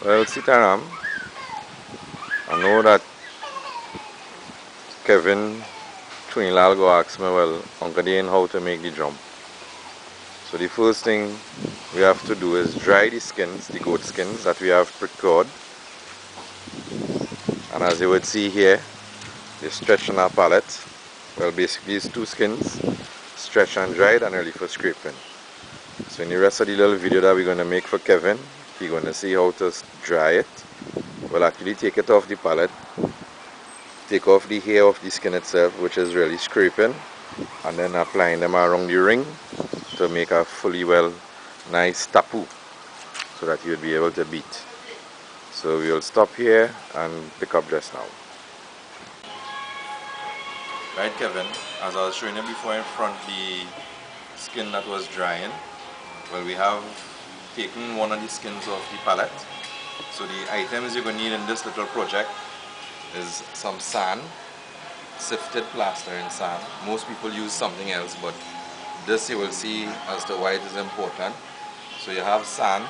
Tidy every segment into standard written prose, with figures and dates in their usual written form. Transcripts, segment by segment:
Well, Sitaram, I know that Kevin Twinlal go ask me, well, Uncle Dane, how to make the drum. So the first thing we have to do is dry the skins, the goat skins that we have procured. And as you would see here, they stretch on our palette. Well, basically it's two skins, stretched and dried and ready for scraping. So in the rest of the little video that we're going to make for Kevin, he's going to see how to dry it. We'll actually take it off the palette, take off the hair of the skin itself, which is really scraping, and then applying them around the ring to make a fully well nice tappu so that you would be able to beat. So we will stop here and pick up just now. Right, Kevin, as I was showing you before in front the skin that was drying, well, we have taken one of the skins off the palette. So the items you're going to need in this little project is some sand, sifted plaster and sand. Most people use something else, but this you will see as to why it is important. So you have sand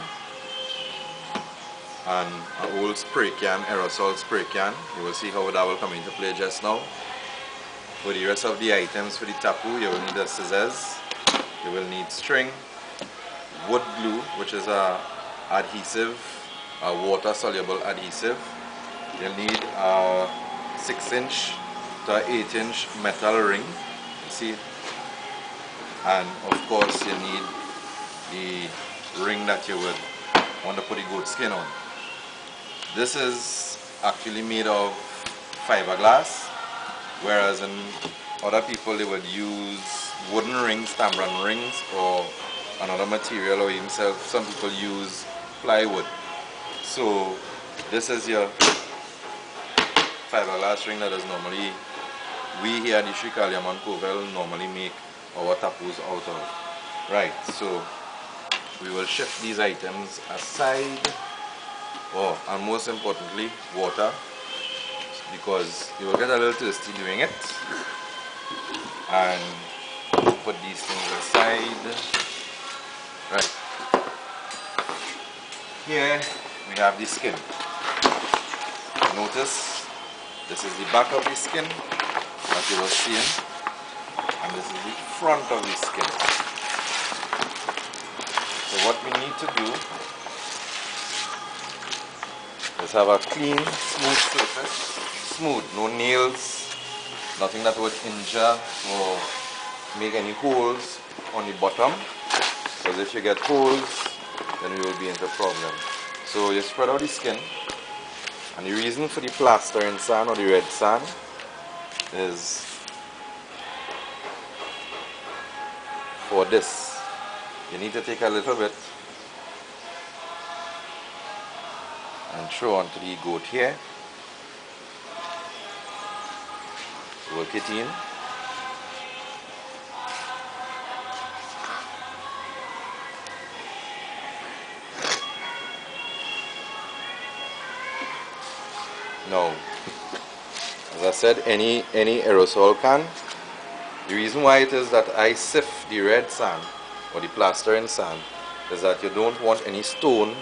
and an old spray can, aerosol spray can. You will see how that will come into play just now. For the rest of the items for the tappu, you will need the scissors, you will need string, wood glue, which is a adhesive, a water soluble adhesive. You'll need a 6-inch to 8-inch metal ring, you see, and of course you need the ring that you would want to put the goat skin on. This is actually made of fiberglass, whereas in other people they would use wooden rings, tambourine rings, or another material, or even some people use plywood. So this is your fiberglass ring that is normally, we here at the Sri Kalyaman Kovel normally make our tappus out of. Right, so we will shift these items aside. Oh, and most importantly, water, because you will get a little thirsty doing it. And put these things aside. Right. Here we have the skin. Notice this is the back of the skin that you were seeing, and this is the front of the skin. So what we need to do is have a clean, smooth surface. Smooth, no nails, nothing that would injure or make any holes on the bottom, because if you get holes then we will be into problem. So you spread out the skin, and the reason for the plaster and sand or the red sand is for this. You need to take a little bit and throw onto the goat here. Work it in. Now, as I said, any aerosol can. The reason why it is that I sift the red sand or the plaster and sand is that you don't want any stone.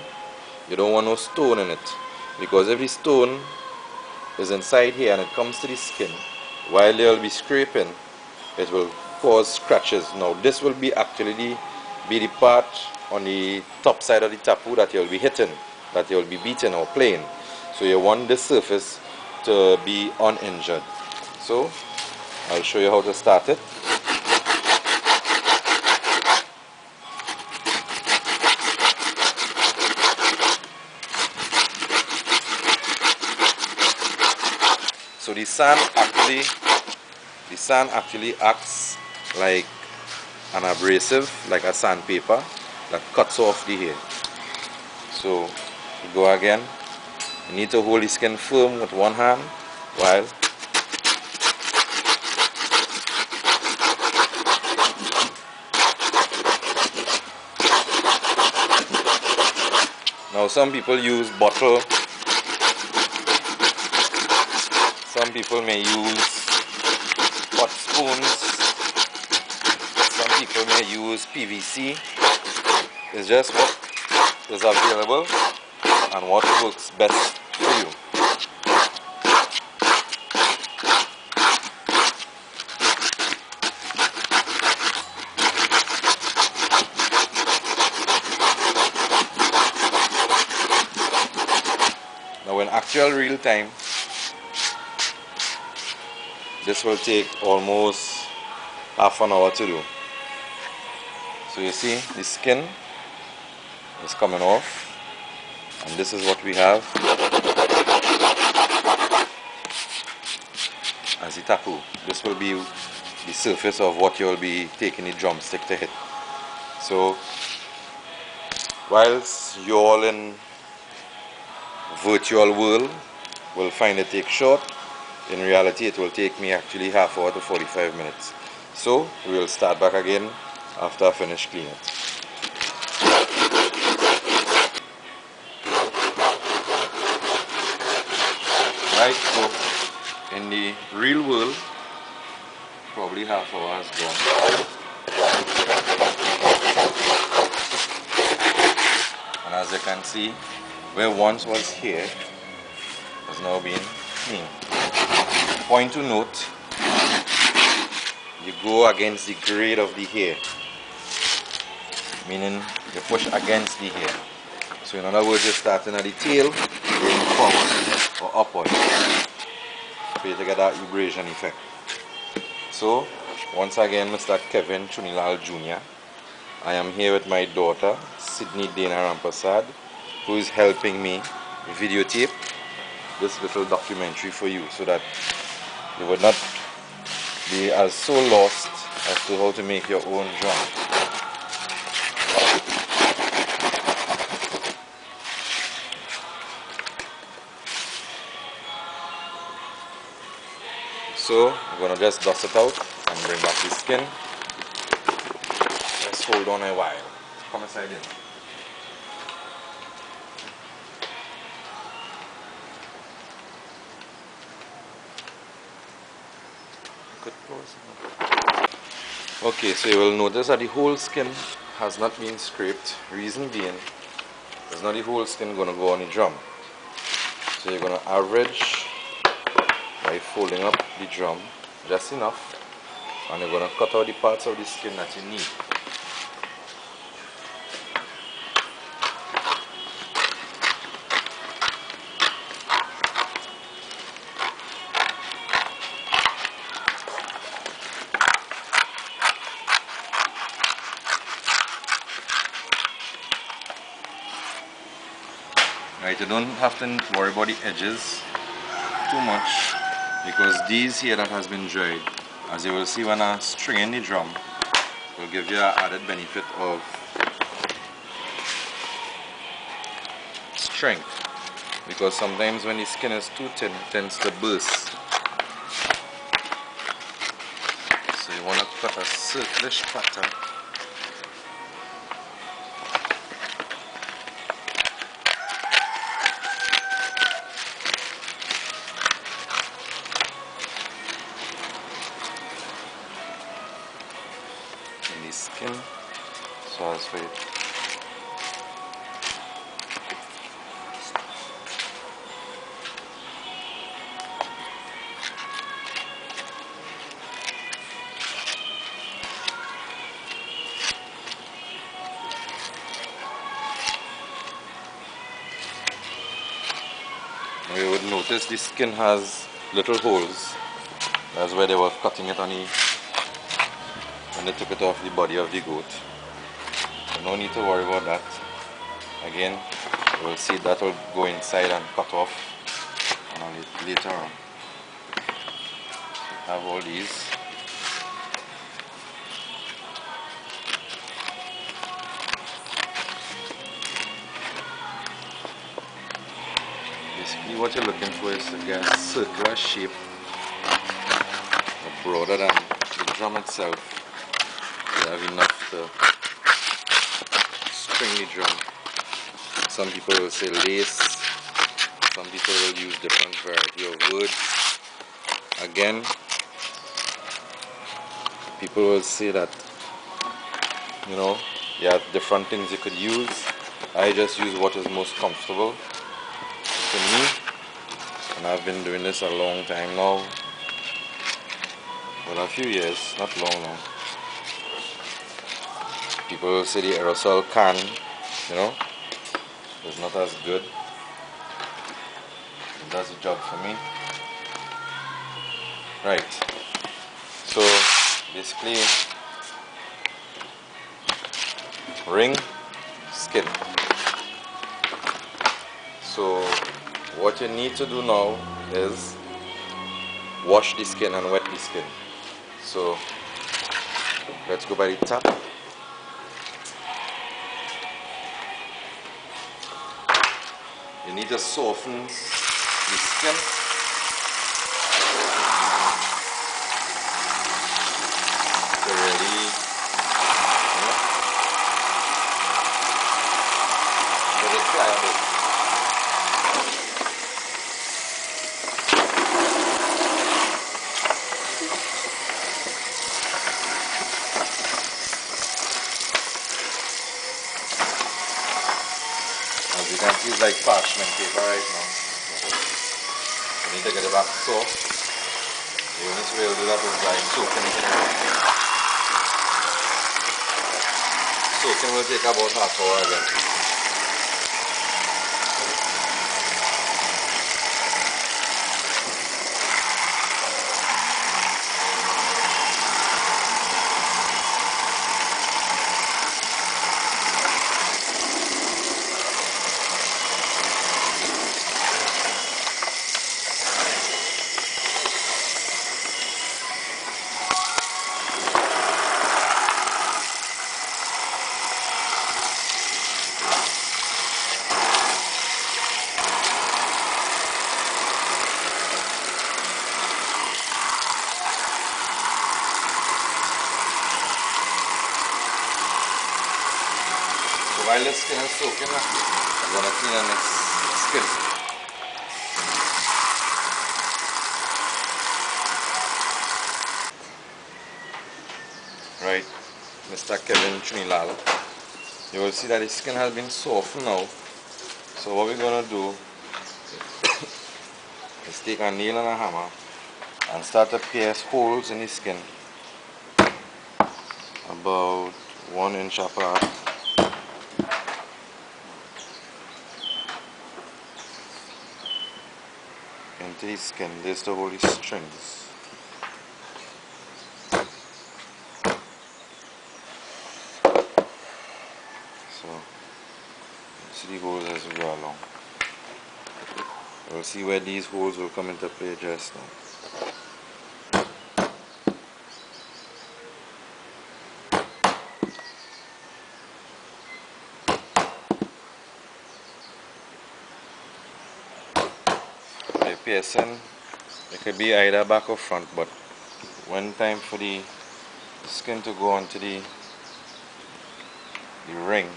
You don't want no stone in it, because if the stone is inside here and it comes to the skin, while they'll be scraping, it will cause scratches. Now this will be actually be the part on the top side of the tappu that you'll be hitting, that you'll be beating or playing. So you want this surface to be uninjured. So I'll show you how to start it. So the sand actually acts like an abrasive, like a sandpaper that cuts off the hair. So you go again. You need to hold the skin firm with one hand while now some people use bottle. Some people may use pot spoons. Some people may use PVC. It's just what is available and what works best for you. Now in actual real time, this will take almost half an hour to do. So you see the skin is coming off, and this is what we have as the tappu. This will be the surface of what you will be taking the drumstick to hit. So whilst you all in virtual world will find it take short, in reality it will take me actually half hour to 45 minutes. So we will start back again after I finish cleaning it. Right, so in the real world, probably half hour has gone. And as you can see, where once was hair has now been clean. Point to note, you go against the grade of the hair, meaning you push against the hair. So in other words, you're starting at the tail, going forward or upward for you to get that abrasion effect. So once again, Mr. Kevin Chunilal Jr. I am here with my daughter, Sydney Dana Rampasad, who is helping me videotape this little documentary for you so that you would not be as so lost as to how to make your own drum. So I'm going to just dust it out and bring back the skin. Just hold on a while. Come inside in. Okay, so you will notice that the whole skin has not been scraped. Reason being, there's not the whole skin going to go on the drum. So you're going to average by folding up the drum just enough, and you're going to cut out the parts of the skin that you need. Right, you don't have to worry about the edges too much, because these here that has been dried, as you will see when I string in the drum, will give you an added benefit of strength, because sometimes when the skin is too thin, it tends to burst. So you want to cut a circlish pattern. In the skin, so as for it. You would notice the skin has little holes. That's where they were cutting it on the, when they took it off the body of the goat. So no need to worry about that. Again, you will see that will go inside and cut off later on. So have all these. Basically what you're looking for is to get a circular shape, broader than the drum itself. You have enough to string the drum. Some people will say lace, some people will use different variety of words. Again, people will say that, you know, you have different things you could use. I just use what is most comfortable to me, and I've been doing this a long time now. Well, a few years, not long. People say the aerosol can, you know, is not as good. It does the job for me. Right. So basically, ring, skin. So what you need to do now is wash the skin and wet the skin. So let's go by the tap. You need to soften the skin. To really, let it dry a bit. As you can see, it's like parchment paper right now. You need to get it back soft. The only way to do that is by soaking it in water. Soaking will take about half an hour again. While the skin is soaking, I'm going to clean the next skin. Right, Mr. Kevin Trinilal. You will see that the skin has been softened now. So what we're going to do is take a nail and a hammer and start to pierce holes in the skin about 1 inch apart. Into the skin. This to hold the strings. So see the holes as we go along. We'll see where these holes will come into play just now. The piercing, it could be either back or front, but when time for the skin to go onto the ring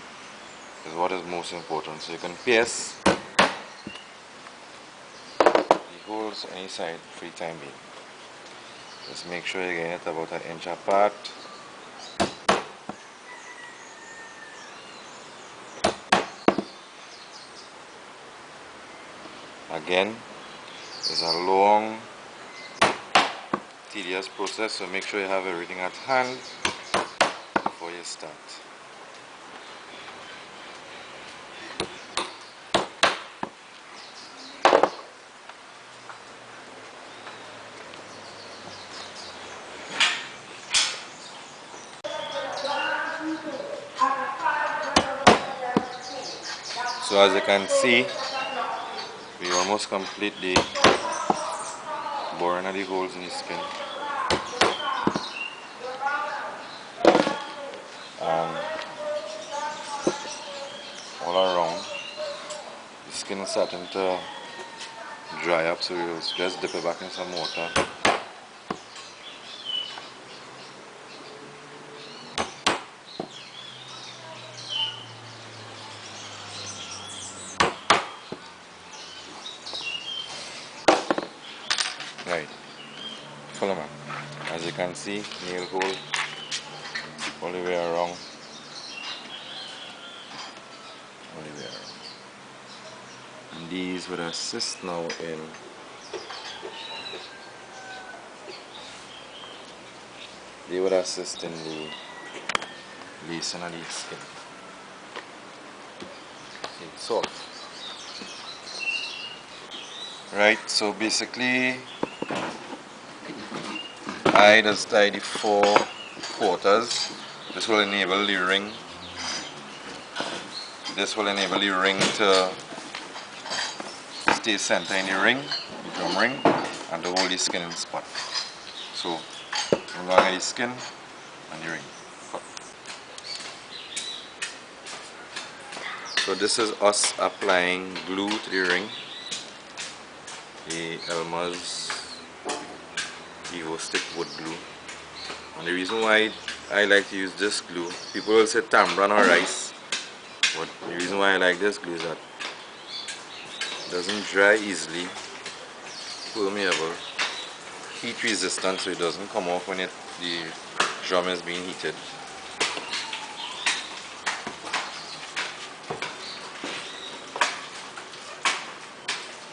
is what is most important. So you can pierce the holes on any side for the time being. Just make sure you get it about 1 inch apart. Again, it's a long, tedious process, so make sure you have everything at hand before you start. So as you can see, we almost complete the boring of the holes in the skin. And all around, the skin is starting to dry up, so we'll just dip it back in some water. Right, follow me. As you can see, nail hole all the way around. All the way around. And these would assist now in the lacing of the skin. Salt. Right, so basically I just tie the 4/4. This will enable the ring. This will enable the ring to stay center in the ring, the drum ring, and to hold the skin in spot. So, no longer the skin and the ring. Cut. So this is us applying glue to the ring. The Elmer's Evo stick wood glue. And the reason why I like to use this glue, people will say tambran or rice, but the reason why I like this glue is that it doesn't dry easily, permeable, heat resistant, so it doesn't come off when the drum is being heated.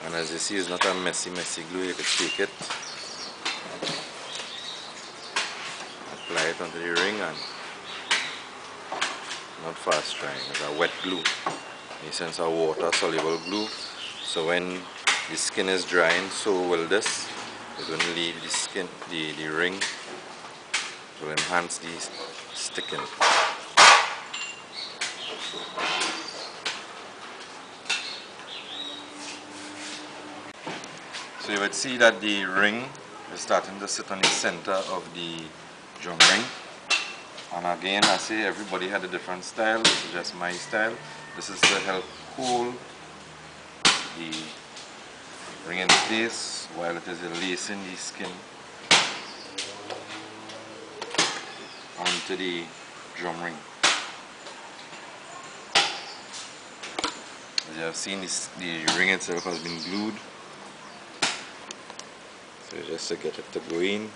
And as you see, it's not a messy glue. You can take it, apply it onto the ring, and not fast drying. It's a wet glue, in the sense of water soluble glue. So when the skin is drying, so will this. It will leave the skin, the ring. It will enhance the sticking. So you would see that the ring is starting to sit on the center of the drum ring. And again, I say everybody had a different style. This is just my style. This is to help hold the ring in place while it is lacing the skin onto the drum ring. As you have seen, the ring itself has been glued. So just to get it to go in.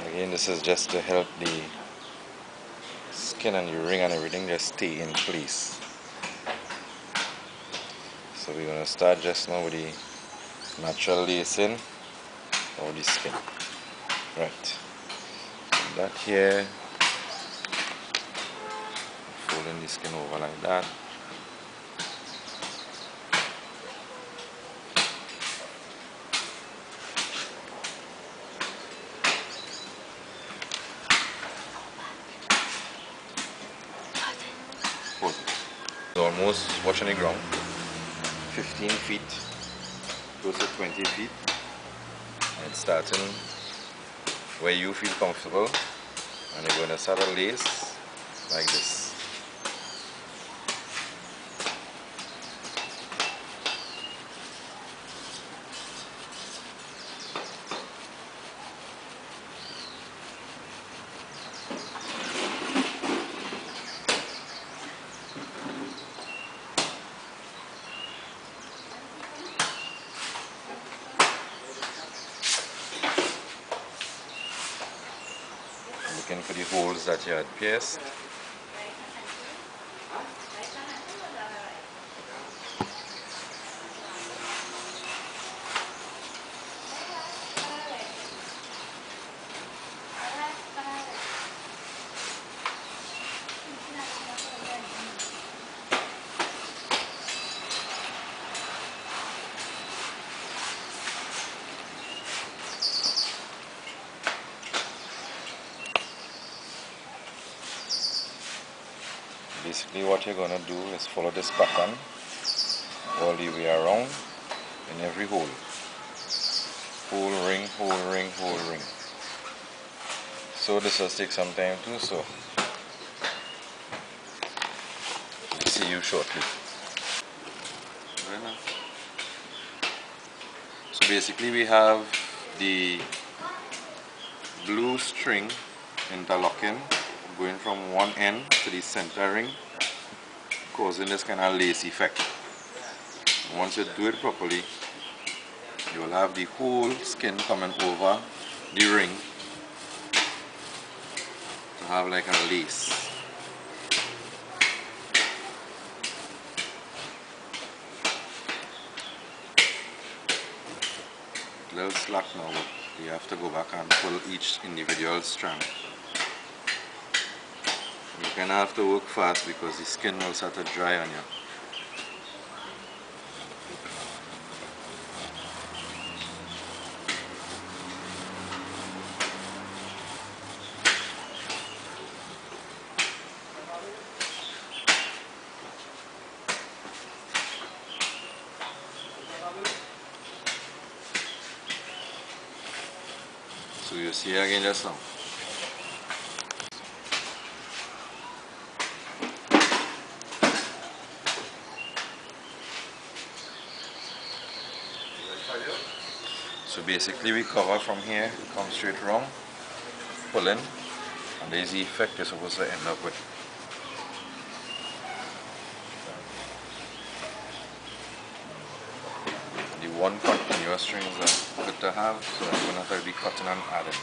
Again, this is just to help the skin and the ring and everything just stay in place. So we're going to start just now with the natural lacing of the skin. Right. And that here, folding the skin over like that. Almost watching the ground, 15 feet, close to 20 feet, and starting where you feel comfortable, and you're going to start a lace like this. Looking for the holes that you had pierced. basically what you're going to do is follow this pattern all the way around in every hole. Whole ring, whole ring, whole ring. So this will take some time too, so I'll see you shortly. So basically we have the blue string interlocking going from one end to the center ring, causing this kind of lace effect. Once you do it properly, you will have the whole skin coming over the ring to have like a lace. A little slack now, but you have to go back and pull each individual strand. You kind of have to work fast because the skin will start to dry on you. So you see again just now. So basically we cover from here, come straight round, pull in, and there's the effect you're supposed to end up with. The one continuous string is good to have, so I'm going to have to be cutting and adding.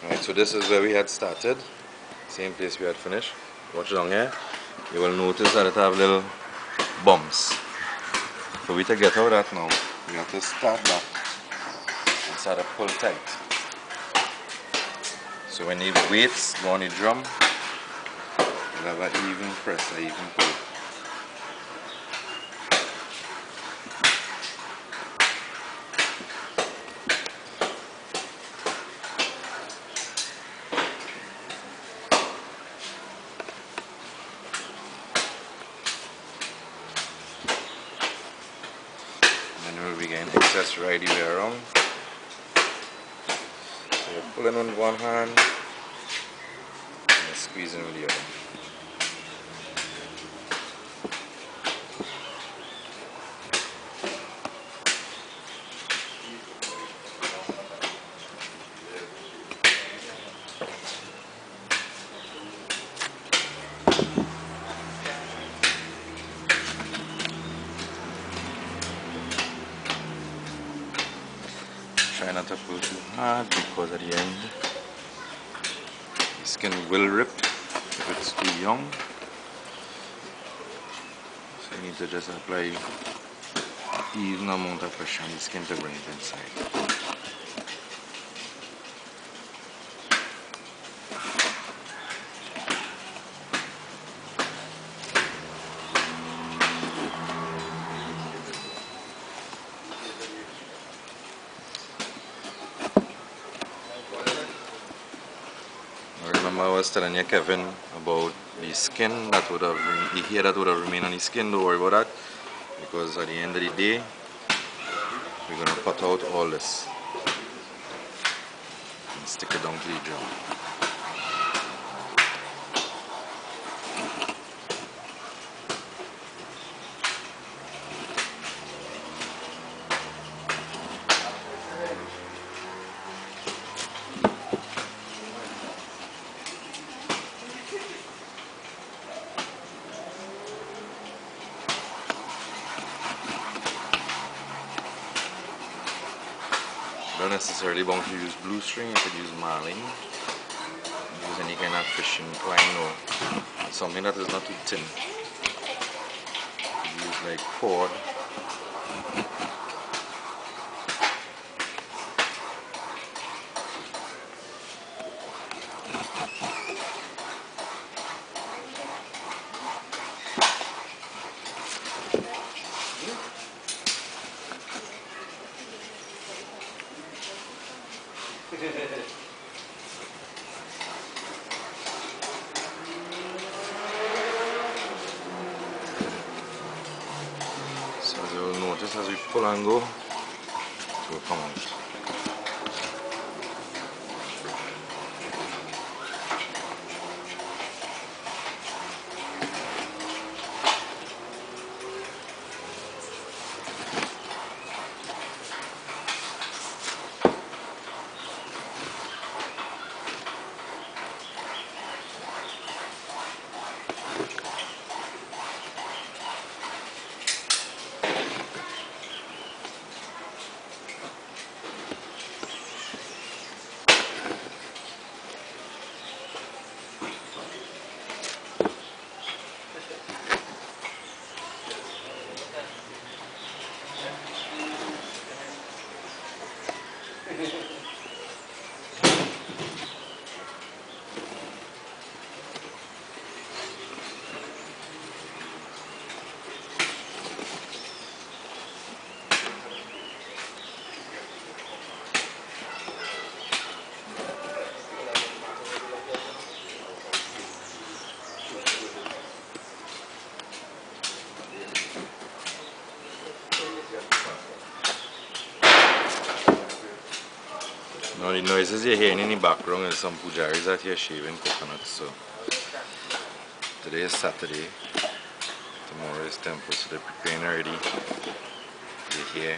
Right, so this is where we had started, same place we had finished. Watch down here, you will notice that it have little bumps. For we to get out of that now, we have to start back and start to pull tight. So when the weights go on the drum, you'll have an even press, an even pull. We get excess right the way around. So you're pulling on one hand and you're squeezing with the other. Try not to pull too hard because at the end the skin will rip if it's too young. So you need to just apply an even amount of pressure on the skin to bring it inside. Remember I was telling you, Kevin, about the skin that would have, the hair that would have remained on the skin. Don't worry about that, because at the end of the day, we're going to cut out all this and stick it down to the drum. necessarily bound to use blue string. You could use marline, use any kind of fishing twine or something that is not too thin. Use like cord. So as you will notice, as we pull and go, it will come out. Now the noises you're hearing in the background is some pujaris that here shaving coconuts. So today is Saturday, tomorrow is temple, so they're preparing already. They're here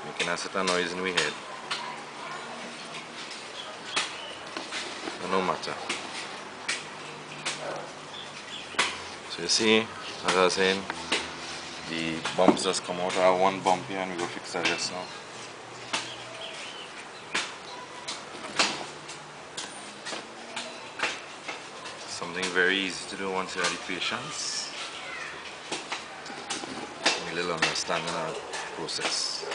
making a certain noise in my head. But no matter. So you see, as I was saying, the bumps just come out. I have one bump here and we go fix that just now. Something very easy to do once you have the patience. A little understanding of the process.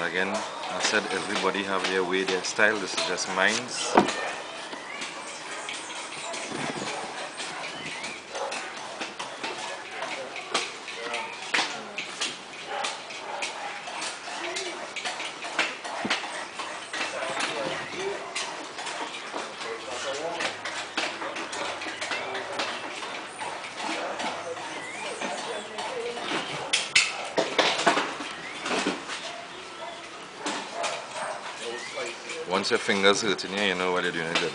Again, I said everybody have their way, their style. This is just mine's. Once your fingers hurting you, you know what you're doing good.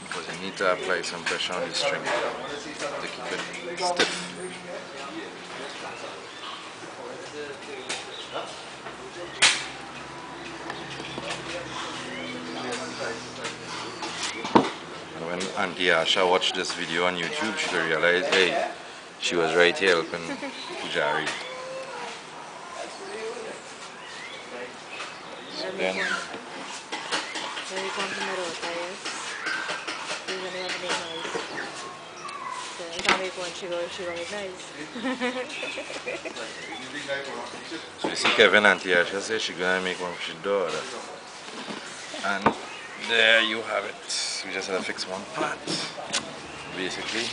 Because you need to apply some pressure on the string to keep it stiff. And when Auntie Asha watched this video on YouTube, she realized, hey, she was right here helping Pujari. Then so you see Kevin and Tiasha says she's gonna make one for her daughter. And there you have it. We just have to fix one part. Basically.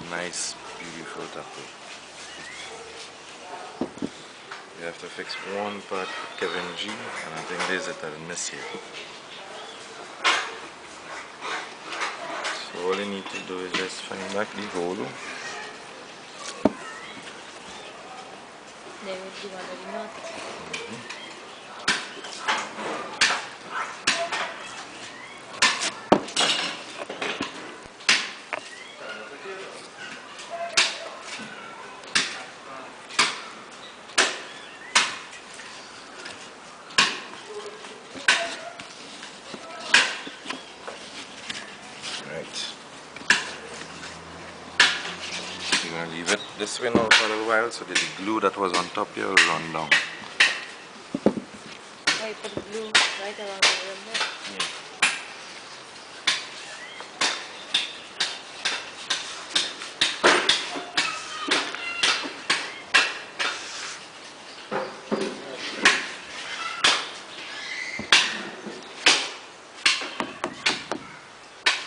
Nice, beautiful tappu. You have to fix one part for Kevin G, and I think there's it that I miss here. So all you need to do is just find back the hole. Right. You're going to leave it this way now for a little while so that the glue that was on top here will run down. Oh, you put the glue right around the rim there? Yeah.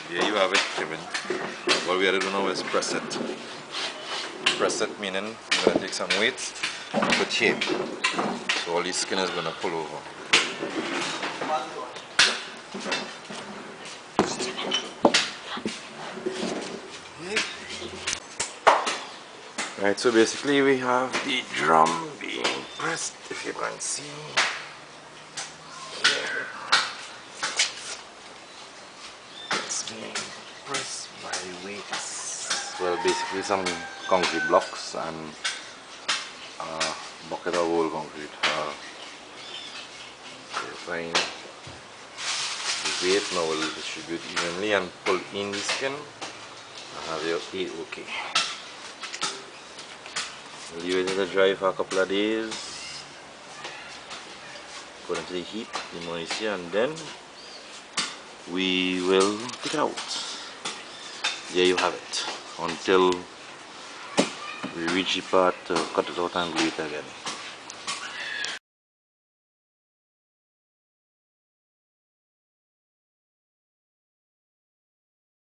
There you have it, Kevin. What we have to do now is press it. Press it meaning you're going to take some weight, put here. So all the skin is going to pull over. Right, so basically we have the drum being pressed, if you can see. Here. It's being pressed by weights. Well, basically some concrete blocks and a bucket of whole concrete. Find the weight now will distribute evenly and pull in the skin and have your A-OK. Leave it to dry for a couple of days. Put it into the heat, the moisture, and then we will take it out. There you have it. Until we reach the part to cut it out and glue it again.